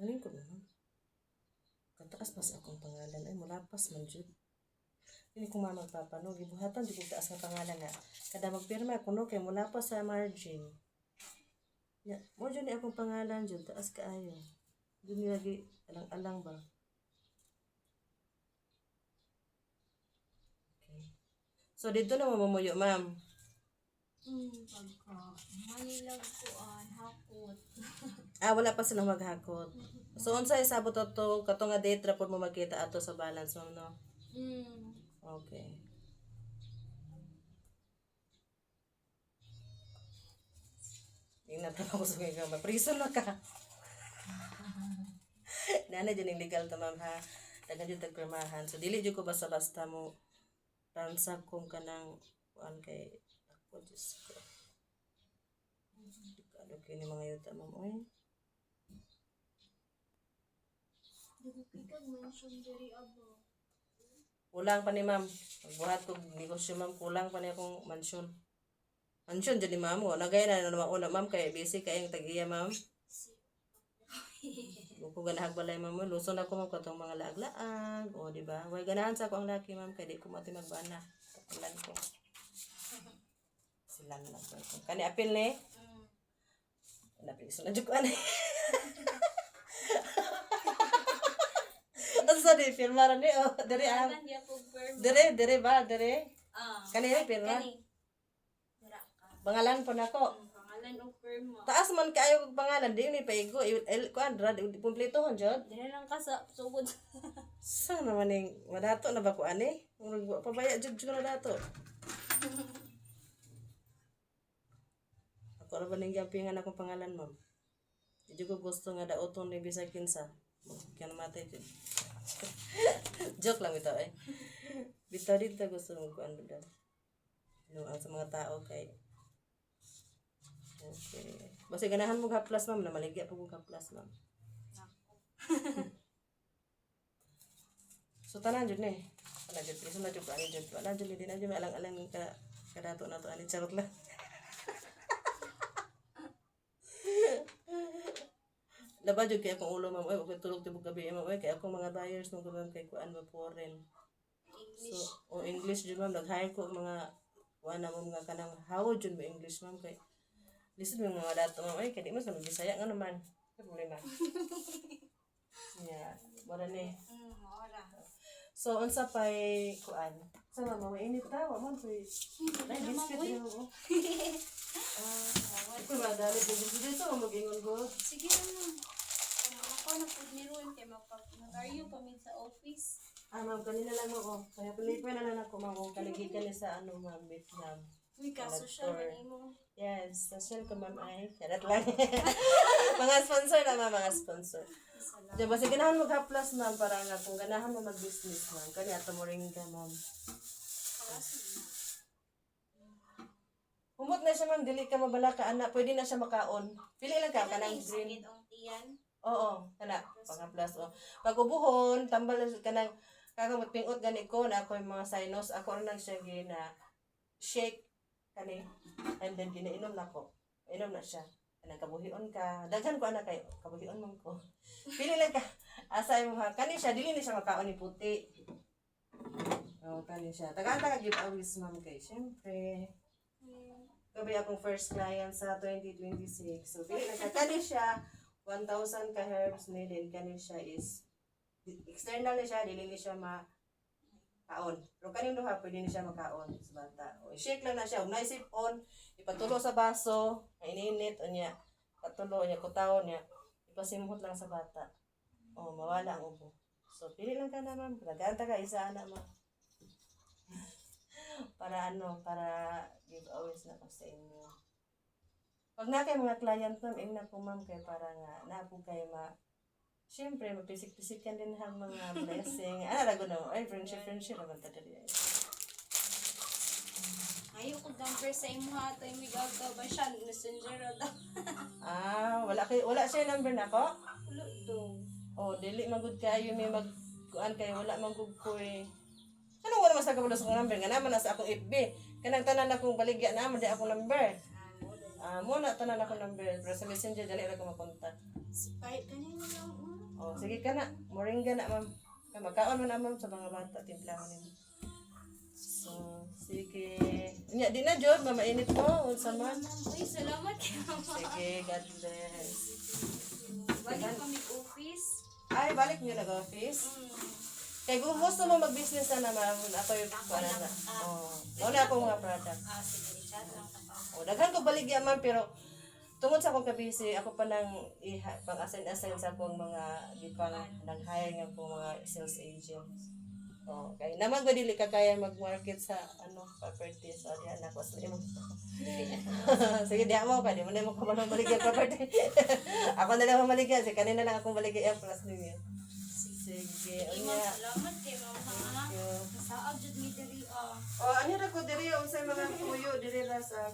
Galing ko naman. Kataas mas akong pangalan. Ay, mulapas man dyan. Hindi ko magpapanog. Ibuhatan, di ko taas na pangalan nga. Kada magpirma ako, no, kay mulapas sa margin. Ya, mo dyan akong pangalan dyan. Taas kaayo. Doon lagi, alang-alang ba? Okay. So, dito na mamumuyo, ma'am. Pagka manilag ko hakot. Wala pa silang maghakot. So, unsa isabot to kato nga date ra pud mo makita ato sa balance mo, no? Okay. Ingnan pa ako sa mga gamay. Prison na ka. Nana dyan yung legal ta, ma'am, ha? Dagan dyan tagpirmahan. So, dili dyan ko basta-basta mo ransak kung kanang kuan kay ako, Diyos ko. Ano kayo ni mga yuta, ma'am? Uy. Kulang pa ni ma'am. Pagbuhat ko negosyo, ma'am, kulang pa ni akong mansyon. Mansyon dyan ni ma'am. Nagaya na naman una, ma'am, kaya busy kayong tag-iya, ma'am. Kung ganahag balay, ma'am, luson ako, ma'am, katong mga laag-laag. O, diba? Huwag ganahan sa ako ang laki, ma'am, kaya di ko mati magbana. Tapulan ko. Sila na lang. Kani apil ni? Napil iso na dyan ko, anay. Asa di firma ni dere dere ba dere kanina firma pangalan po nako Pangalan og firma. taas man kaayo og pangalan di ni paigo kuadra kumpletohon jud Dili lang ka sa sugod. sa naman ning madato na ba ko ani murag pabaya jud ko na dato ako ra ba ning gampingan akong pangalan, ma'am? Di ko gusto nga daoton ni bisag kinsa kaya namatay jud. Joke lang ito eh. Bitaw dito gusto mo kuan ba no ang sa mga tao kay okay. Basta ganahan mo haplas, ma'am, na maligya po mo haplas, ma'am. So tanan jud ni. Tanan jud so na jud ani jud. Tanan jud din jud alang-alang ka kadato na to ani charot lang. Laba jud kay akong ulo, ma'am. Oy, okay tulog tibok gabi, ma'am. Oy, kay akong mga buyers nung gawin kay kuan ba foreign. So, English jud, ma'am. Nag-hire ko mga kuan na mga kanang how jud mo English, ma'am, kay lisod mo mga dato, ma'am. Ay, kay di mo sa Bisaya nga naman. Problema. Yeah, wala ni. Ora. So, unsa pay kuan? Sa mama, mainit ta, wa man pay. Ay, biscuit na mo. Ito madali dito mag-ingon ko. Sige naman. Ako na pud ni Ruin kay mag-aryo pa min sa office. Ma'am, kanina lang ako. Kaya pilipan na lang ako, ma'am. Kung kaligitan ni sa ma'am, Vietnam. Uy, ka-social man imo. Yes, social ko, ma'am, ay. Karat lang. Mga sponsor na, ma'am, mga sponsor. Diba, kasi ganahan mag-haplas, ma'am, para nga kung ganahan mo mag-business, ma'am. Kaya ito mo rin ka, ma'am. Humot na siya, ma'am. Dili ka mabala ka, anak. Pwede na siya makaon. Pili lang ka, kanang green. Ang tiyan. Oo, kana, pang-haplas, o. Pag ubuhon, tambal ka ng kakamot pingot gani ko na ako yung mga sinus. Ako rin lang siya na shake kani. And then, ginainom na ko. Inom na siya. Kanang kabuhion ka. Daghan ko anak kayo. Kabuhion mo ko. Pili lang ka. Asa yung mga. Kani siya. Dili ni siya makaon ni puti. Kani siya. Taga-taga giveaways, ma'am, kay. Siyempre. Gabi akong first client sa 2026. So, pili lang ka. Kani siya. 1,000 ka herbs nilin. Kani siya is external na siya. Dili ni siya kaon. Pero kanin duha, pwede na siya makaon sa bata. O, shake lang na siya. Kung naisip on, ipatulo sa baso, ininit, o niya, patulo, niya, kutaw niya, ipasimhot lang sa bata. O, mawala ang ubo. So, pili lang ka na, ma'am. Naganta ka, isa na, ma'am. Para giveaways na ko sa inyo. Pag na kayo mga client, ma'am, na po, ma'am, kayo para nga, na po kayo siyempre, mapisik-pisikan din ang mga blessing. Rago na mo. Ay, friendship, naman tadali. Ayaw ko number sa imo ha. Ito yung migaw ba siya? Messenger daw. Wala siya number na ko? Ulo daw. Oh, dili magud kayo may magkuan kayo. Wala magud ko eh. Anong wala mas nagkabulos akong number? Nga naman nasa akong FB. Kanang tanan akong baligya naman di akong number. Muna tanan akong number. Pero sa messenger, dali ako mapunta. Kahit kanina lang. Oh, sige ka na. Moringa na, ma'am. Magkaon mo na, ma'am, sa mga bata. Timplahan nimo. So, sige. Nya, di na, Jod. Mamainit mo. Unsa man. Uy, salamat kay mama. Sige, God bless. Balik kami office. Ay, balik nyo nag-office. Kaya kung gusto mo mag-business na naman, ako yung para na. Oh, wala akong mga product. Sige, chat lang tapos. Oh, daghan ko baligya man, pero tungod sa akong kabisi, ako pa nang pang-assign sa akong mga di pa nag-hire nga akong mga sales agents. Oh, kaya naman ko dili ka kaya mag-market sa property. So, diyan ako sa imo. Sige, di mo ka, di mo na mo ka man baligya property. Ako na lang maligya, kasi kanina lang akong baligya plus new year. Sige, Imam, unya. salamat kay mama. Thank you. Saag jud mi diri ah. Oh, ano ra ko diri unsay mga tuyo diri ra sa